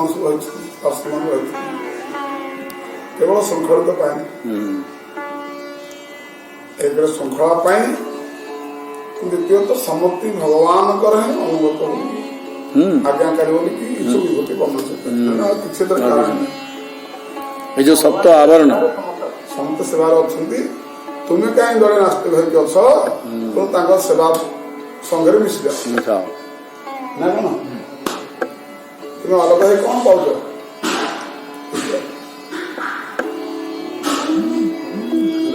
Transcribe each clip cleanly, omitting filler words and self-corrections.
ଦର୍ଶନ କେବଳ ଶୃଙ୍ଖଳିତ ପାଇଁ ଏକରେ ଶୃଙ୍ଖଳା ପାଇଁ ଦ୍ୱିତୀୟତଃ ସମସ୍ତେ ଭଗବାନଙ୍କର ହିଁ ଅନୁଗତ ଆଜ୍ଞାକାରୀ ବୋଲିକି ଏସବୁ ବିଭୂତି ବର୍ଣ୍ଣନା କିଛି ଦରକାର ନାହିଁ। ଏ ଯୋଉ ସପ୍ତ ଆବରଣ ସମସ୍ତେ ସେବାରେ ଅଛନ୍ତି। ତୁମେ କାହିଁ ଜଣେ ନାସ୍ତିକ ହେଇକି ଅଛ ତେଣୁ ତାଙ୍କ ସେବା ସଙ୍ଗରେ ମିଶିଯାଅ ନା କଣ? ତୁମେ ଅଲଗା ହେଇ କଣ ପାଉଛ?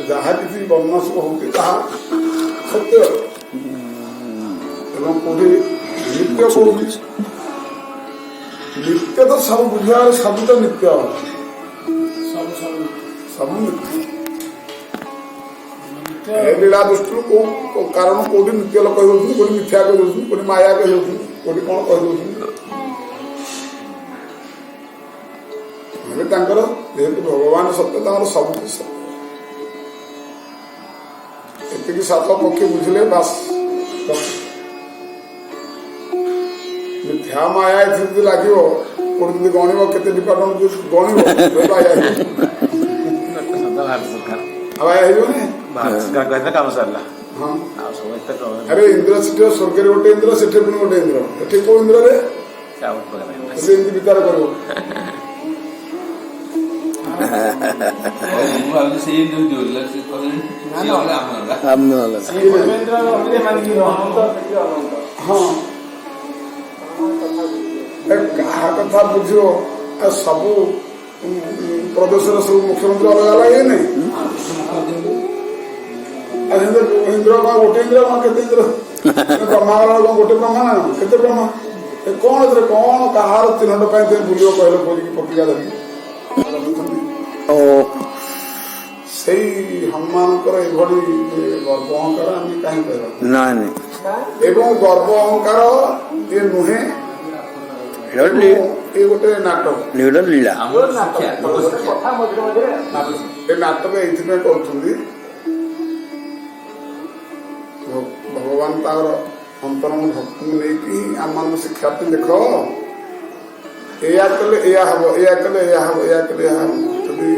ଯାହା କିଛି ବର୍ଣ୍ଣନା ସବୁ ହଉଛି ତାହା ସତ୍ୟ ଏବଂ କୋଉଠି ନିତ୍ୟ କୋଉଠି ନିତ୍ୟ ତ ସବୁ ବୁଝିବାର ସବୁ ତ ନିତ୍ୟ ସବୁ ନିତ୍ୟ ଏ ଲୀଳା ଦୃଷ୍ଟିରୁ କୋଉ କାରଣ କୋଉଠି ନିତ୍ୟ ଲୋକ କହିଦଉଛନ୍ତି, କୋଉଠି ମିଥ୍ୟା କହିଦଉଛନ୍ତି, କୋଉଠି ମାୟା କହିଦଉଛନ୍ତି, କୋଉଠି କଣ କହିଦଉଛନ୍ତି। ହେଲେ ତାଙ୍କର ଯେହେତୁ ଭଗବାନ ସତ୍ୟ ତାଙ୍କର ସବୁ କିଛି ସତ୍ୟ। ଏତିକି ସାତ ପକ୍ଷୀ ବୁଝିଲେ ବାସ୍। ମିଥ୍ୟା ମାୟା ଏଥିରେ ଯଦି ଲାଗିବ କୋଉଠି ଯଦି ଗଣିବ କେତେ ଡିପାର୍ଟମେଣ୍ଟ ଗଣିବ ହେଇଯିବନି। କାମ ସରିଲା। ଆରେ ଇନ୍ଦ୍ର ସେଠି ସ୍ୱର୍ଗରେ ଗୋଟେ ଇନ୍ଦ୍ର, ସେଠି ପୁଣି ଗୋଟେ ଇନ୍ଦ୍ର, ଏଠି କୋଉ ଇନ୍ଦ୍ରରେ ଏମିତି ବିଚାର କରିବ। କାହା କଥା ବୁଝିବ ସବୁ ପ୍ରଦେଶର ସବୁ ମୁଖ୍ୟମନ୍ତ୍ରୀ ଅଲଗା ଅଲଗା ହେଇନାହିଁ। ଇନ୍ଦ୍ର କଣ ଗୋଟେ ଇନ୍ଦ୍ର କଣ କେତେ ଇନ୍ଦ୍ର? ବ୍ରହ୍ମା କଣ ଗୋଟେ ବ୍ରହ୍ମା ନା କେତେ ବ୍ରହ୍ମା? କଣ ଏଥିରେ କଣ କାହାର ଚିହ୍ନଟ ପାଇଁ ବୁଲିବ କହିଲ କରିକି ପତ୍ରିକା ଧରିକି? ସେଇ ହନୁମାନଙ୍କର ଏଭଳି ଗର୍ବ ଅହଙ୍କାର ଆମେ କାହିଁ କହିବା? ଏବଂ ଗର୍ବ ଅହଙ୍କାର ଇଏ ନୁହେଁ, ଏ ଗୋଟେ ନାଟକ। ଏ ନାଟକ ଏଇଥିପାଇଁ କରୁଛନ୍ତି ଭଗବାନ ତାଙ୍କର ଅନ୍ତରଙ୍ଗ ଭକ୍ତଙ୍କୁ ନେଇକି ଆମମାନଙ୍କୁ ଶିକ୍ଷା ପାଇଁ ଦେଖ ଏଇଆ କଲେ ଏଇଆ ହବ, ଏଇଆ କଲେ ଏଇଆ ହବ, ଏଇଆ କଲେ ଏଇଆ ହବ। ଯଦି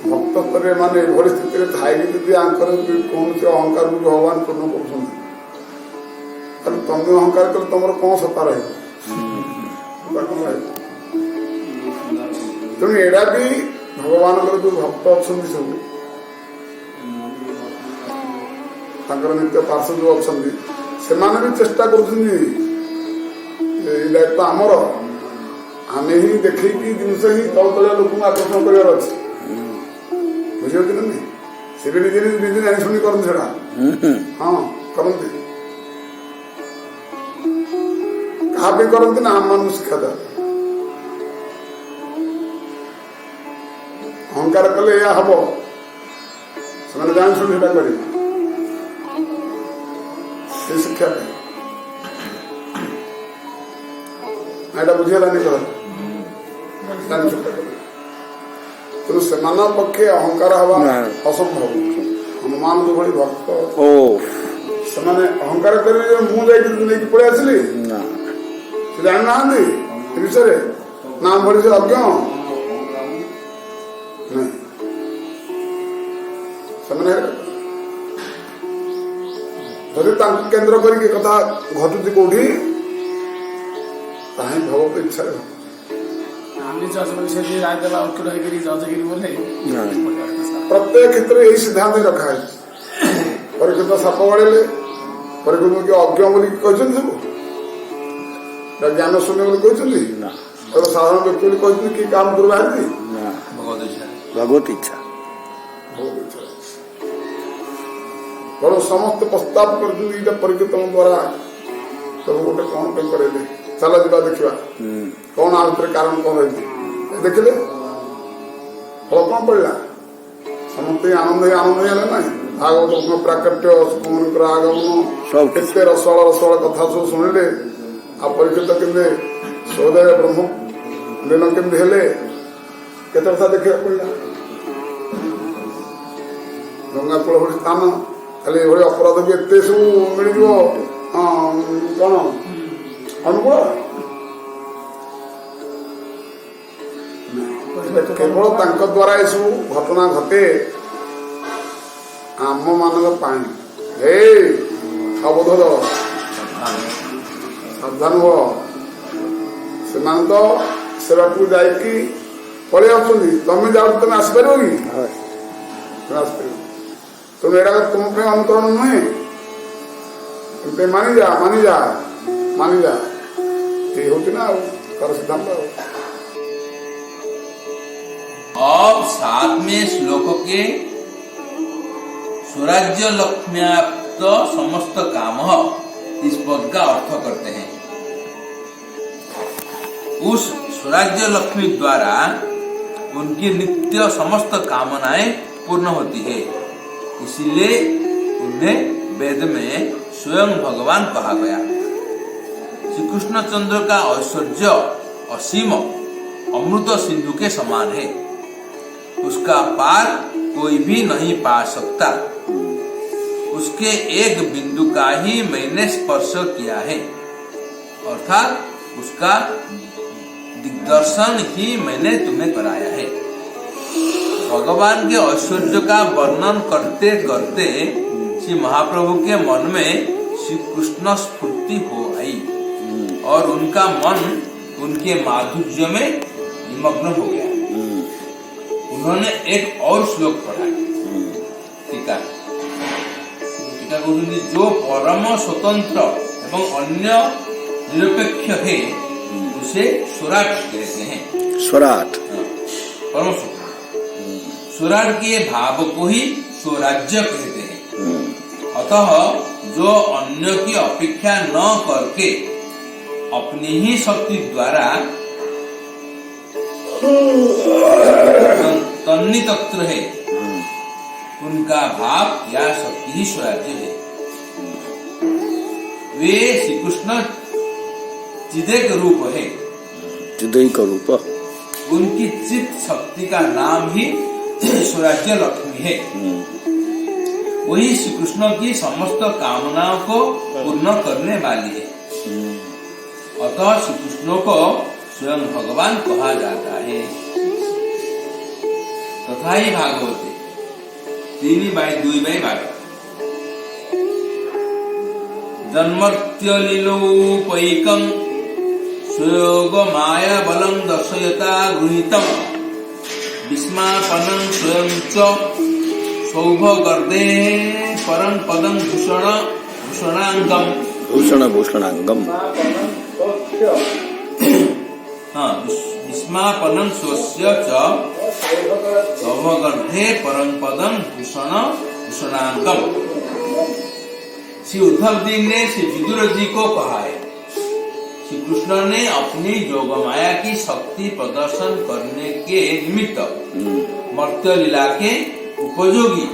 ଭକ୍ତ ସ୍ତରରେ ମାନେ ଏଭଳି ସ୍ଥିତିରେ ଥାଇକି ଯଦି ଆଙ୍କର କୌଣସି ଅହଙ୍କାରକୁ ଭଗବାନ ପୂର୍ଣ୍ଣ କରୁଛନ୍ତି ତାହେଲେ ତମେ ଅହଙ୍କାର କଲେ ତମର କଣ ସତ୍ତା ରହିବ? ତେଣୁ ଏଇଟା ବି ଭଗବାନଙ୍କର ଯୋଉ ଭକ୍ତ ଅଛନ୍ତି ସବୁ ତାଙ୍କର ନିତ୍ୟ ପାର୍ଶ୍ୱ ଯୋଉ ଅଛନ୍ତି ସେମାନେ ବି ଚେଷ୍ଟା କରୁଛନ୍ତି ଏଇ ଦାୟିତ୍ୱ ଆମର, ଆମେ ହିଁ ଦେଖେଇକି ଜିନିଷ ହିଁ ତଳତଳିଆ ଲୋକଙ୍କୁ ଆକର୍ଷଣ କରିବାର ଅଛି। ବୁଝିପାରୁଛନ୍ତି ନା? ସେ ବି ନିଜେ ନିଜେ ଜାଣିଶୁଣି କରନ୍ତି ସେଟା। ହଁ କରନ୍ତି। କାହା ପାଇଁ କରନ୍ତି ନା ଆମମାନଙ୍କୁ ଶିକ୍ଷା ଦେବା। ଅହଙ୍କାର କଲେ ଏଇଆ ହବ, ସେମାନେ ଜାଣିଶୁଣି ସେଟା କରିବେ ସେ ଶିକ୍ଷା ପାଇଁ। ଏଇଟା ବୁଝିଗଲାନି କର ତେଣୁ ସେମାନଙ୍କ ପକ୍ଷେ ଅହଙ୍କାର ହବା ଅସମ୍ଭବ। ହନୁମାନଙ୍କ ଭଳି ଭକ୍ତ ସେମାନେ ଅହଙ୍କାର କରିବେ ଯେ ମୁଁ ଯାଇକି ନେଇକି ପଳେଇ ଆସିଲି, ସେ ଜାଣିନାହାନ୍ତି ଏ ବିଷୟରେ, ନାମ ଭଳି ସେ ଅଜ୍ଞ ନାଇଁ। ସେମାନେ ଯଦି ତାଙ୍କୁ କେନ୍ଦ୍ର କରିକି କଥା ଘଟୁଛି କୋଉଠି ତାହା ଭଗବତ ଇଚ୍ଛାରେ ପ୍ରତ୍ୟେକ କ୍ଷେତ୍ରରେ ଏଇ ସିଦ୍ଧାନ୍ତ ରଖା ହେଇଛି। ପରୀକ୍ଷିତ ସାପ ବାଡେଇଲେ ପରୀକ୍ଷିତ କି ଅଜ୍ଞ ବୋଲି କହିଛନ୍ତି ସବୁ, ଜ୍ଞାନ ଶୂନ୍ୟ ବୋଲି କହିଛନ୍ତି, ସାଧାରଣ ବ୍ୟକ୍ତି ବୋଲି କହିଛନ୍ତି। କି କାମ ଦୂର ବାହାରିଛି? ଭଗବତ ଇଚ୍ଛା। ବରଂ ସମସ୍ତେ ପ୍ରସ୍ତାବ କରିଛନ୍ତି ଏଇଟା ପରୀକ୍ଷିତ ଦ୍ୱାରା ସବୁ ଗୋଟେ କଣ ପାଇଁ କରେଇଲେ, ଚାଲ ଯିବା ଦେଖିବା କଣ ଆ ଭିତରେ କାରଣ କଣ ରହିଛି। ଦେଖିଲେ ଫଳ କଣ ପଡିଲା? ସମସ୍ତେ ଆନନ୍ଦ ହେଲେ ନାହିଁ। ଭାଗବତ ପ୍ରାକଟ୍ୟ ସୁଖମଙ୍କର ଆଗମନ କେତେ ରସଳ କଥା ସବୁ ଶୁଣିଲେ। ଆଉ ପରୀକ୍ଷିତ କେମିତି ସୌଦୟ ବ୍ରହ୍ମ ଦିନ କେମିତି ହେଲେ କେତେ କଥା ଦେଖିବାକୁ ପଡିଲା। ଗଙ୍ଗା କୂଳ ଭଳି ସ୍ଥାନ, ଖାଲି ଏଭଳି ଅପରାଧ ବି ଏତେ ସବୁ ମିଳିଯିବ କଣ ଅନୁକୂଳ? केवल तांक द्वारा ये सब घटना घटे आम मान हे अवधर सावधान हो से बाटू जाकि पलि आमे जाओ तुम आसपार कि तुम एटा तुम अनुकरण नुहे मानी जा ये हूँ ना तार सिद्धांत। अब 7वें श्लोक के स्वराज्य लक्ष्म्याप्त समस्त काम इस पद का अर्थ करते हैं। उस स्वराज्य लक्ष्मी द्वारा उनकी नित्य समस्त कामनाएं पूर्ण होती है, इसीलिए उन्हें वेद में स्वयं भगवान कहा गया। श्री कृष्ण चंद्र का ऐश्वर्य असीम अमृत सिंधु के समान है, उसका पार कोई भी नहीं पा सकता। उसके एक बिंदु का ही मैंने स्पर्श किया है, अर्थात उसका दिग्दर्शन ही मैंने तुम्हें कराया है। भगवान के ऐश्वर्य का वर्णन करते करते श्री महाप्रभु के मन में श्री कृष्ण स्फूर्ति हो आई और उनका मन उनके माधुर्य में निमग्न हो गया। उन्होंने एक और श्लोक पढ़ा, टीका कहूंगी, जो परम स्वतंत्र एवं अन्य निरपेक्ष है उसे स्वराट कहते हैं। स्वराट परम स्वतंत्र, स्वराट के भाव को ही स्वराज्य कहते हैं। अतः जो अन्य की अपेक्षा न करके अपनी ही शक्ति द्वारा तन्नितत्र है, उनका भाव या शक्ति ही स्वराज्य है। वे श्री कृष्ण चिदेक रूप है, चिदैक रूप, उनकी चित शक्ति का नाम ही स्वराज्य लक्ष्मी है। वही श्री कृष्ण की समस्त कामनाओं को पूर्ण करने वाली है। अतः श्री कृष्ण को स्वयं भगवान कहा जाता है। तथा ही भागवते 3/2/12 जन्मर्त्य लीलोपैकं स्वयोग माया बलं दर्शयता गृहीतं विस्मापनं स्वयं च सौभगर्दे परं पदं भूषणांगम भूषणांगम विस्मापनं स्वस्य च सौभगर्दे परं पदं भूषणांगम। श्री उद्धव जी ने श्री विदुर जी को कहा है, श्री कृष्ण ने अपनी जोगमाया की शक्ति प्रदर्शन करने के निमित्त मर्त्य लीला के उपयोगी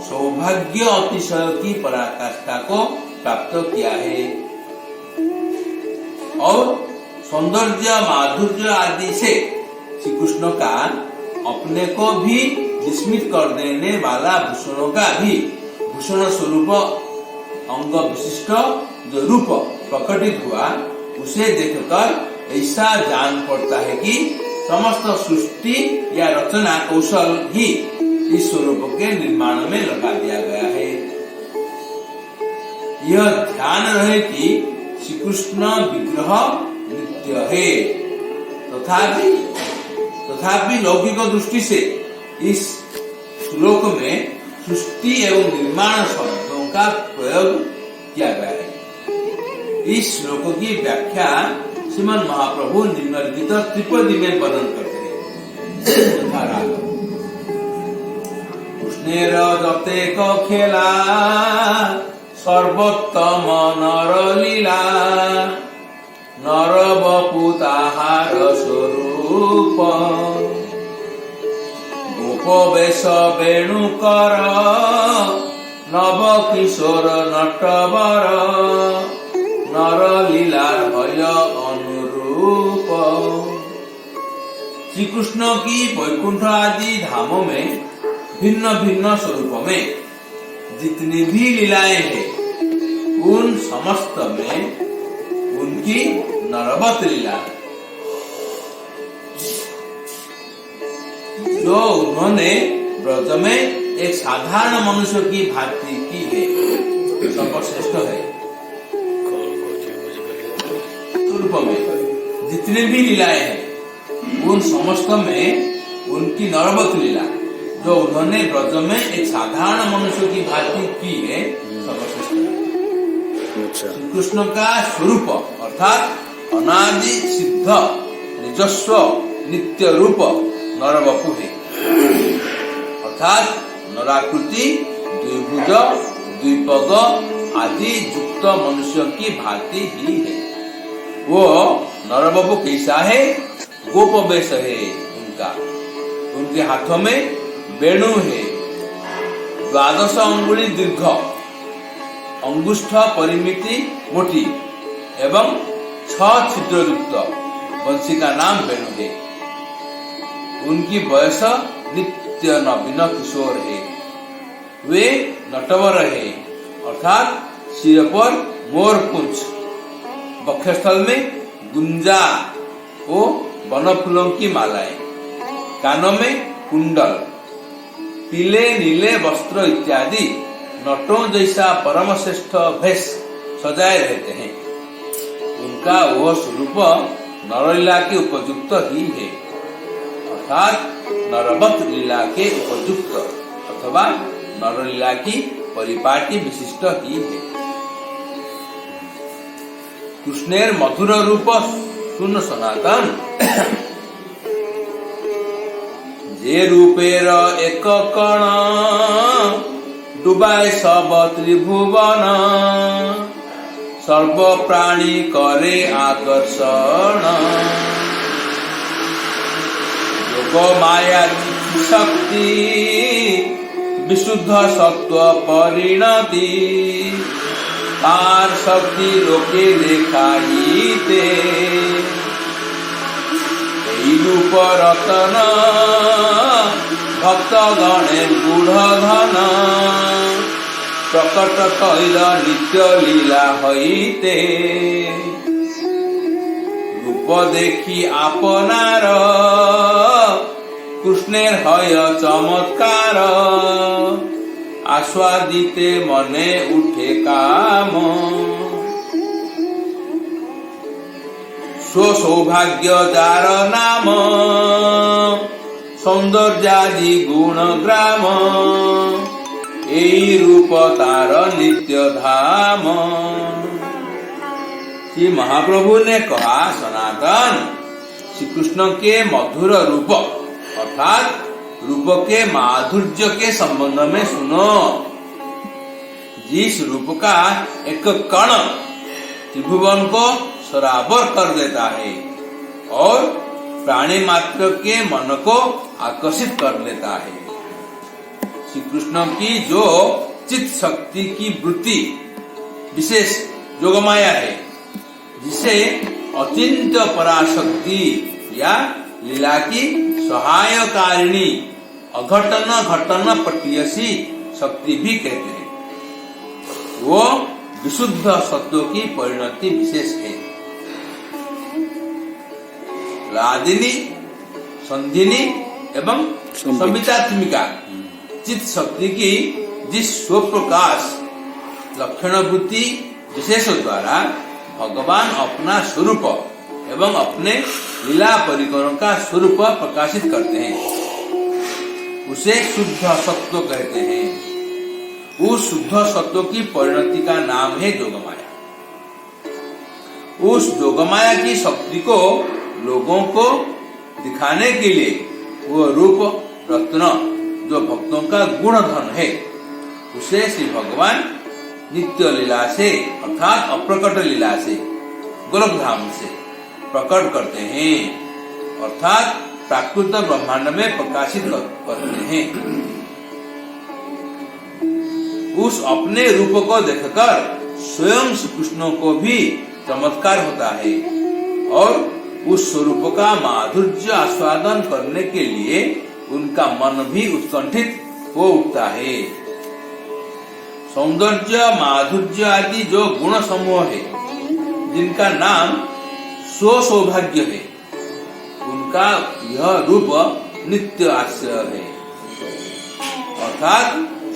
सौभाग्य अतिशय की पराकाष्ठा को प्राप्त किया है और सौंदर्य माधुर्य आदि से श्री कृष्ण का अपने को भी विस्मित कर देने वाला भूषणों का भी भूषण स्वरूप अंग विशिष्ट जो रूप प्रकटित हुआ, उसे देखकर ऐसा जान पड़ता है कि समस्त सृष्टि या रचना कौशल ही इस स्वरूप के निर्माण में लगा दिया गया है। यह ध्यान रहे कि श्री कृष्ण विग्रह नित्य है, तथापि लौकिक दृष्टि से इस श्लोक में सृष्टि एवं निर्माण शब्दों का प्रयोग किया गया है। इस श्लोक की व्याख्या श्रीमद् महाप्रभु निम्नलिखित त्रिपदी में वर्णन करते हैं। कृष्णेर जतेक खेला सर्वोत्तम नर लीला नर बपु ताहार स्वरूप गोप बेश वेणुकर नव किशोर नटवर नर लीलार भय अनुरूप। श्री कृष्ण की वैकुंठ आदि धामों में भिन्न भिन्न स्वरूपों में जितनी भी लीलाएं हैं, उन समस्त में उनकी नरवत लीला जो उन्होंने ब्रज में एक साधारण मनुष्य की भांति की है, सर्वश्रेष्ठ है। स्वरूप में जितने भी लीलाएं हैं उन समस्त में उनकी नरवत लीला जो उन्होंने ब्रज में एक साधारण मनुष्य की भांति की है, सर्वश्रेष्ठ है। अच्छा, कृष्ण का स्वरूप अर्थात अनादि सिद्ध निजस्व नित्य रूप नरवपु है, अर्थात नराकृति द्विभुज द्विपद आदि युक्त मनुष्य की भांति ही है। वो नरवपु कैसा है? गोप वेश है उनका, उनके हाथों में वेणु है, 12 अंगुली दीर्घ, अंगुष्ठ परिमिति मोटी एवं 6 छिद्र युक्त वंशी का नाम वेणु है। उनकी वयस नित्य नवीन किशोर है। वे नटवर है, अर्थात सिर पर मोर पुंछ, वक्षस्थल में गुंजा ओ वन फूलों की मालाएं, कानों में कुंडल, पीले नीले वस्त्र इत्यादि नटों जैसा परम श्रेष्ठ भेष सजाए रहते हैं। उनका वह स्वरूप नरलीला के उपयुक्त ही है, अर्थात नरवत लीला के उपयुक्त अथवा नरलीला की परिपाटी विशिष्ट ही है। कृष्णेर मधुर रूप सुन सनातन, जे रूपेर एक कण डुबाए सब त्रिभुवन, सर्व प्राणी करे आकर्षण, योग माया शक्ति विशुद्ध सत्व परिणति, तार शक्ति लोके देखाईते, रूप रतन भक्त गणे गूढ़ धन, प्रकट तैल नित्य लीला हईते, रूप देखी आपनार कृष्णेर हय चमत्कार, आस्वादिते मने उठे काम, सो सौभाग्य जार नाम, सौंदर्यादि गुण ग्राम, एई रूप तार नित्य धाम। श्री महाप्रभु ने कहा, सनातन श्री कृष्ण के मधुर रूप अर्थात रूप के माधुर्य के संबंध में सुनो। जिस रूप का एक कण त्रिभुवन को सराबर कर देता है और प्राणी मात्र के मन को आकर्षित कर लेता है। श्री कृष्ण की जो चित्त शक्ति की वृत्ति विशेष योगमाया है, जिसे अचिंत्य पराशक्ति या लीला की सहायकारिणी अघटन घटन पटीयसी शक्ति भी कहते हैं, वो विशुद्ध सत्व की परिणति विशेष है। लादिनी, संधिनी एवं संवितात्मिका चित्त शक्ति की जिस स्वप्रकाश लक्षण वृत्ति विशेष द्वारा भगवान अपना स्वरूप एवं अपने लीला परिकरों का स्वरूप प्रकाशित करते हैं, उसे शुद्ध सत्व कहते हैं। उस शुद्ध सत्व की परिणति का नाम है जोगमाया। उस जोगमाया की शक्ति को लोगों को दिखाने के लिए वो रूप रत्न जो भक्तों का गुण धन है, उसे श्री भगवान नित्य लीला से अर्थात अप्रकट लीला से गोलकधाम से प्रकट करते हैं, अर्थात प्राकृत ब्रह्मांड में प्रकाशित करते हैं। उस अपने रूप को देखकर स्वयं श्री कृष्ण को भी चमत्कार होता है और उस स्वरूप का माधुर्य आस्वादन करने के लिए उनका मन भी उत्कंठित हो उठता है। सौंदर्य माधुर्य आदि जो गुण समूह है, जिनका नाम सौभाग्य है, उनका यह रूप नित्य आश्रय है। अर्थात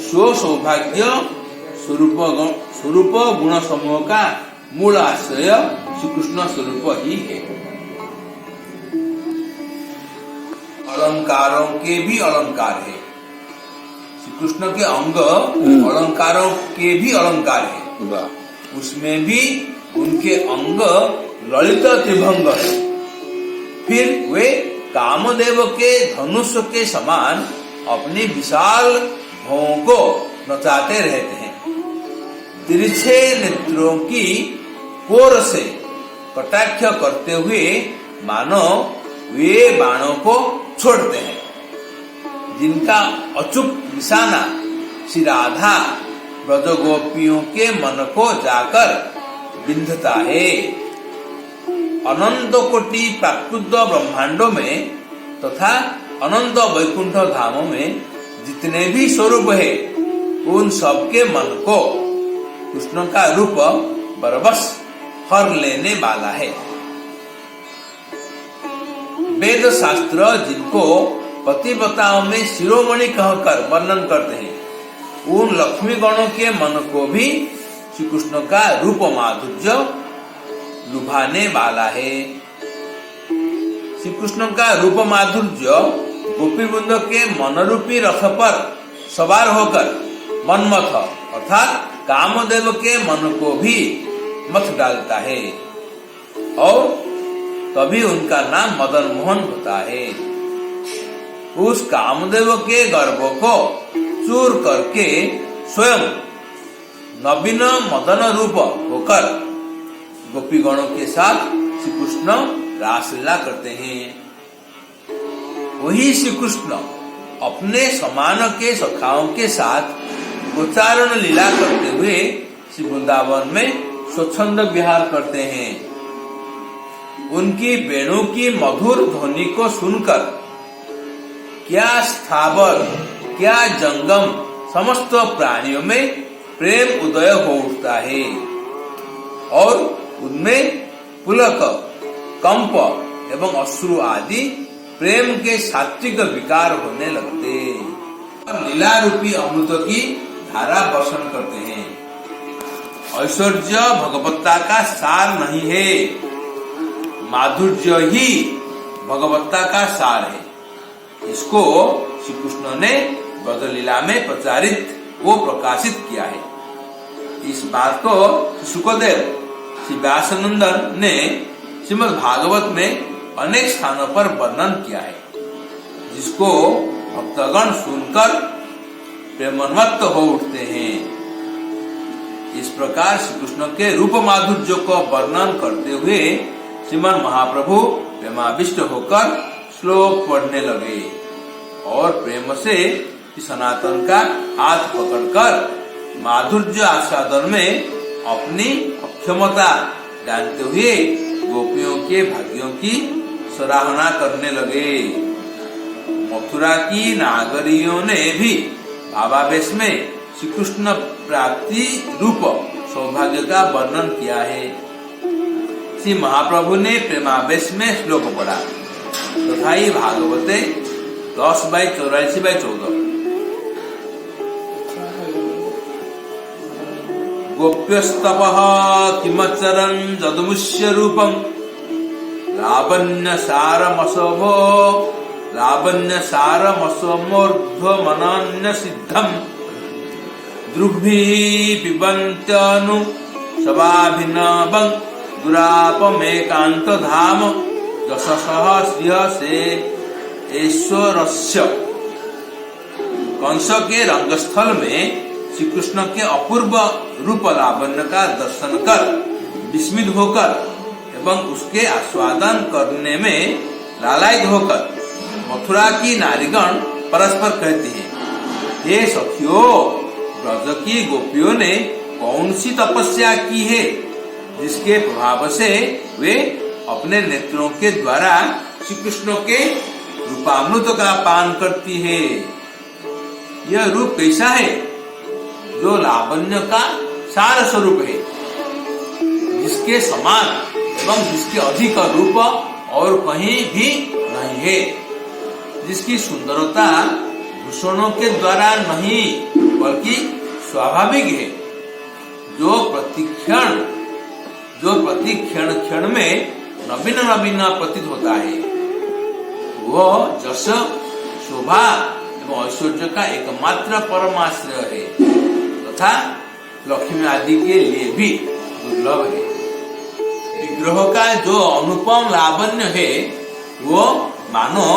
स्व सौभाग्य स्वरूप गुण समूह का मूल आश्रय श्री कृष्ण स्वरूप ही है। अलंकारों के भी अलंकार है। श्री कृष्ण के अंग अलंकारों के भी अलंकार है। वाह। उसमें भी उनके अंग ललित त्रिभंग है। फिर वे कामदेव के धनुष के समान अपनी विशाल भौं को नचाते रहते हैं। तिरछे नेत्रों की कोर से कटाक्ष करते हुए मानो वे बाणों को छोड़ते हैं, जिनका अचूक निशाना श्री राधा ब्रजगोपियों के मन को जाकर बिंधता है। अनंत कोटि प्राकृत ब्रह्मांडों में तथा अनंत वैकुंठ धामों में जितने भी स्वरूप है, उन सबके मन को कृष्ण का रूप बरबस हर लेने वाला है। वेद शास्त्र जिनको पतिव्रताओं में शिरोमणि कहकर वर्णन करते हैं, उन लक्ष्मी गणों के मन को भी श्री कृष्ण का रूप माधुर्य लुभाने वाला है। श्री कृष्ण का रूप माधुर्य गोपी वृंद के मनरूपी रथ पर सवार होकर मनमथ अर्थात कामदेव के मन को भी मथ डालता है और तभी उनका नाम मदन मोहन होता है। उस कामदेव के गर्भ को चूर करके स्वयं नवीन मदन रूप होकर गोपी गणों के साथ श्री कृष्ण रासलीला करते हैं। वही श्री कृष्ण अपने समान के सखाओं के साथ गोचारण लीला करते हुए श्री वृंदावन में स्वच्छंद विहार करते हैं। उनकी वेणु की मधुर ध्वनि को सुनकर क्या स्थावर क्या जंगम समस्त प्राणियों में प्रेम उदय हो उठता है और उनमें पुलक, कंप एवं अश्रु आदि प्रेम के सात्विक विकार होने लगते और लीला रूपी अमृत की धारा वर्षण करते हैं। ऐश्वर्य भगवत्ता का सार नहीं है, माधुर्य ही भगवत्ता का सार है। इसको श्री कृष्ण ने ब्रजलीला में प्रचारित व प्रकाशित किया है। इस बात को सुखदेव श्री व्यासनंदन ने श्रीमद् भागवत में अनेक स्थानों पर वर्णन किया है, जिसको भक्तगण सुनकर प्रेमन्मत्त हो उठते हैं। इस प्रकार श्री कृष्ण के रूप माधुर्य को वर्णन करते हुए श्रीमन महाप्रभु प्रेमाविष्ट होकर श्लोक पढ़ने लगे और प्रेम से सनातन का हाथ पकड़कर माधुर्य आस्वादन में अपनी अक्षमता जानते हुए गोपियों के भाग्यों की सराहना करने लगे। मथुरा की नागरियों ने भी भावावेश में श्री कृष्ण प्राप्ति रूप सौभाग्य का वर्णन किया है। श्री महाप्रभु ने प्रेमावेश में श्लोक पढ़ा तथा ही भागवते 10/84/14 गोप्यस्तपः किमचरन् जदमुष्य रूपं लावण्य सारमसभो लावण्य सारमसमोर्ध्वमनन्य सिद्धं दृग्भिः पिबन्त्यनु सभाभिनवं दुरापमेकान्त धाम यशसः श्रियसे ईश्वरस्य। कंस के रंगस्थल में श्री कृष्ण के अपूर्व रूप लावण्य का दर्शन कर विस्मित होकर एवं उसके आस्वादन करने में लालायित होकर मथुरा की नारीगण परस्पर कहती हैं, हे सखियों, ब्रज की गोपियों ने कौन सी तपस्या की है जिसके प्रभाव से वे अपने नेत्रों के द्वारा श्री कृष्ण के रूपामृत का पान करती है। यह रूप कैसा है जो लावण्य का सार स्वरूप है, जिसके समान एवं जिसके अधिक रूप और कहीं भी नहीं है। जिसकी सुंदरता भूषणों के द्वारा नहीं बल्कि स्वाभाविक है, जो प्रति क्षण में नवीन नवीन प्रतीत होता है, वह जस शोभा एवं ऐश्वर्य का एकमात्र परमाश्रय है तथा लक्ष्मी आदि के लिए भी दुर्लभ है। विग्रह का जो अनुपम लावण्य है वो मानो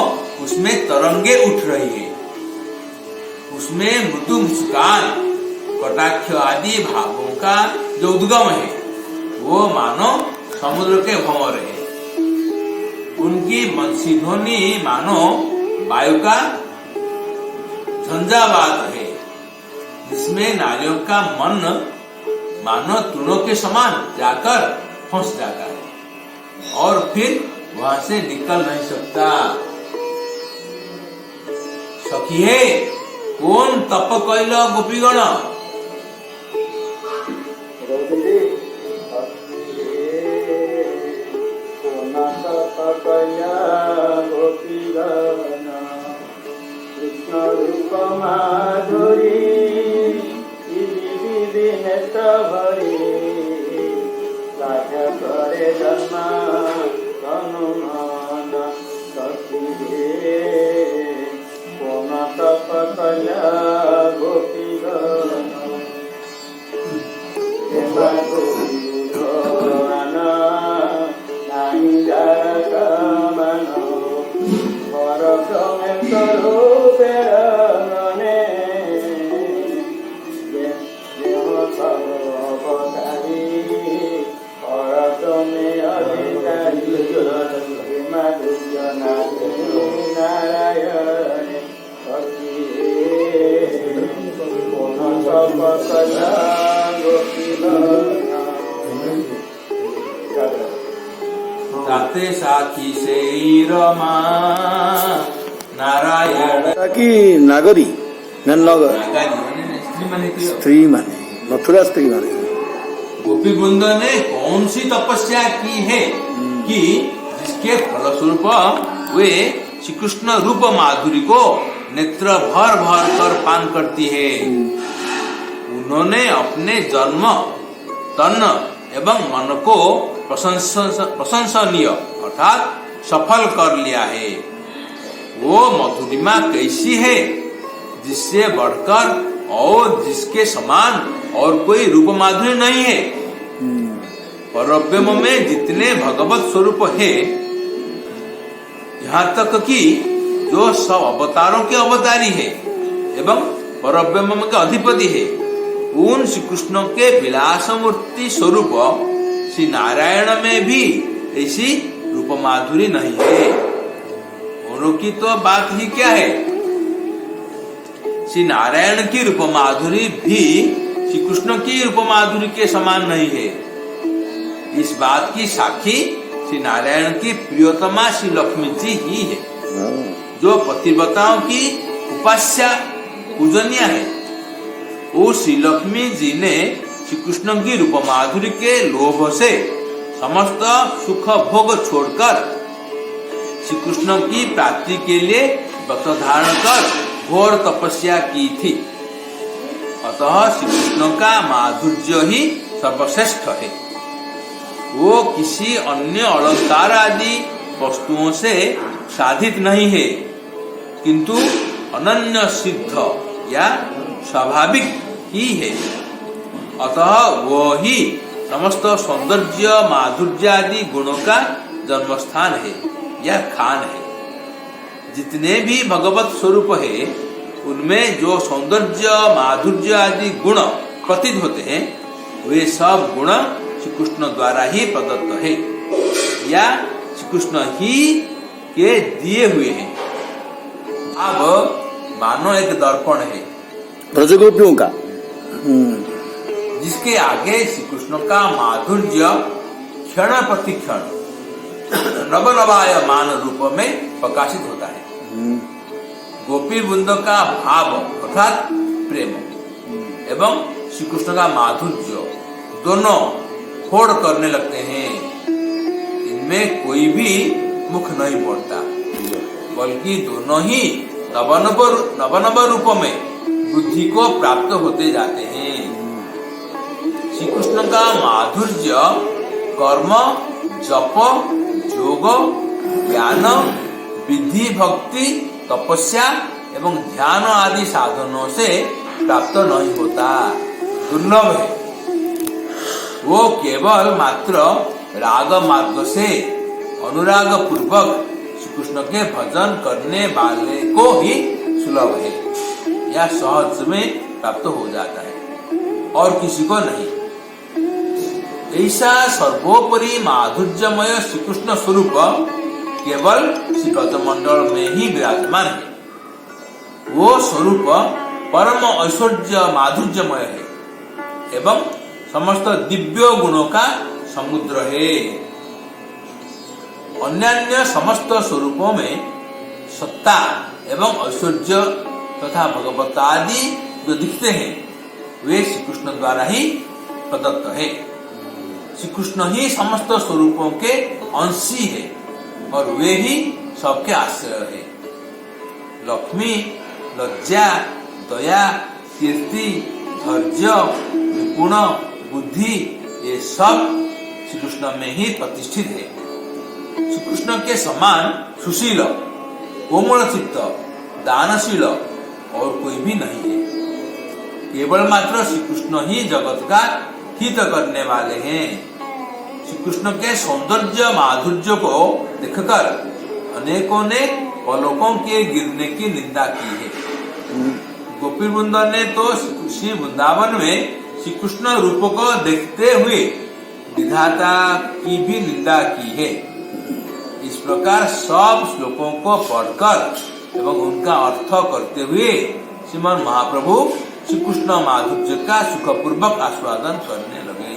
उसमें तरंगे उठ रही है, उसमें मृदु मुस्कान कटाक्ष आदि भावों का जो उद्गम है वो मानो समुद्र के भंवर है। उनकी बंसी ध्वनि मानो वायु का झंझावात है, जिसमें नारियों का मन मानो तृणों के समान जाकर फंस जाता है और फिर वहां से निकल नहीं सकता। सखिए कौन तप कैल गोपीगण, कृष्ण रूप माधुरी भरी राजा करे जन्म हनुमान सखी कौन तप कया गोपीगण नहीं जागमन राते साखी से रमा नारायण कि नागरी नगर स्त्री माने मथुरा स्त्री माने गोपी वृंद ने कौन सी तपस्या की है कि जिसके फलस्वरूप वे श्री कृष्ण रूप माधुरी को नेत्र भर भर कर पान करती है। उन्होंने अपने जन्म तन एवं मन को प्रशंसनीय अर्थात सफल कर लिया है। वो मधुरिमा कैसी है जिससे बढ़कर और जिसके समान और कोई रूप माधुरी नहीं है। परब्रह्म में जितने भगवत स्वरूप है, यहाँ तक कि जो सब अवतारों के अवतारी है एवं परब्रह्म के अधिपति है, उन श्री कृष्ण के विलास मूर्ति स्वरूप श्री नारायण में भी ऐसी रूप माधुरी नहीं है। दोनों की तो बात ही क्या है, श्री नारायण की रूप माधुरी भी श्री कृष्ण की रूप माधुरी के समान नहीं है। इस बात की साक्षी श्री नारायण की प्रियतमा श्री लक्ष्मी जी ही है, जो पतिव्रताओं की उपास्या पूजनीय है। उस श्री लक्ष्मी जी ने श्री कृष्ण की रूप माधुरी के लोभ से समस्त सुख भोग छोड़कर श्री कृष्ण की प्राप्ति के लिए व्रत धारण कर घोर तपस्या की थी। अतः श्री कृष्ण का माधुर्य ही सर्वश्रेष्ठ है। वो किसी अन्य अलंकार आदि वस्तुओं से साधित नहीं है, किंतु अनन्य सिद्ध या स्वाभाविक ही है। अतः वो ही समस्त सौंदर्य माधुर्य आदि गुणों का जन्म स्थान है या खान है। जितने भी भगवत स्वरूप है, उनमें जो सौंदर्य माधुर्य आदि गुण प्रतीत होते हैं, वे सब गुण श्री कृष्ण द्वारा ही प्रदत्त है या श्री कृष्ण ही के दिए हुए हैं। अब मानो एक दर्पण है ब्रजगोपियों का, जिसके आगे श्री कृष्ण का माधुर्य क्षण प्रति क्षण नवनवायमान रूप में प्रकाशित होता है। गोपी वृंद का भाव अर्थात प्रेम एवं श्री कृष्ण का माधुर्य दोनों फोड़ करने लगते हैं। इनमें कोई भी मुख नहीं मोड़ता। बल्कि दोनों ही नव रूप में बुद्धि को प्राप्त होते जाते हैं। श्री कृष्ण का माधुर्य कर्म, जप, योग, ज्ञान, विधि, भक्ति, तपस्या एवं ध्यान आदि साधनों से प्राप्त नहीं होता, दुर्लभ है। वो केवल मात्र राग मार्ग से अनुराग पूर्वक श्री कृष्ण के भजन करने वाले को ही सुलभ है या सहज में प्राप्त हो जाता है और किसी को नहीं। ऐसा सर्वोपरि माधुर्यमय श्री कृष्ण स्वरूप केवल श्री ब्रजमंडल में ही विराजमान है। वो स्वरूप परम ऐश्वर्य माधुर्यमय है एवं समस्त दिव्य गुणों का समुद्र है। अन्यान्य समस्त स्वरूपों में सत्ता एवं ऐश्वर्य तथा भगवत आदि जो दिखते हैं वे श्री कृष्ण द्वारा ही प्रदत्त है। श्री कृष्ण ही समस्त स्वरूपों के अंशी है और वे ही सबके आश्रय है। लक्ष्मी, लज्जा, दया, कीर्ति, धैर्य, निपुण, बुद्धि ये सब श्री कृष्ण में ही प्रतिष्ठित है। श्री कृष्ण के समान सुशील, कोमल चित्त, दानशील और कोई भी नहीं है। केवल मात्र श्री कृष्ण ही जगत का हित करने वाले हैं। श्री कृष्ण के सौंदर्य माधुर्य को देखकर अनेकों ने पलकों के गिरने की निंदा की है। गोपी वृंद ने तो श्री वृंदावन में श्री कृष्ण रूप को देखते हुए विधाता की भी निंदा की है। इस प्रकार सब श्लोकों को पढ़कर एवं उनका अर्थ करते हुए श्रीमन महाप्रभु श्री कृष्ण माधुर्य का सुखपूर्वक आस्वादन करने लगे।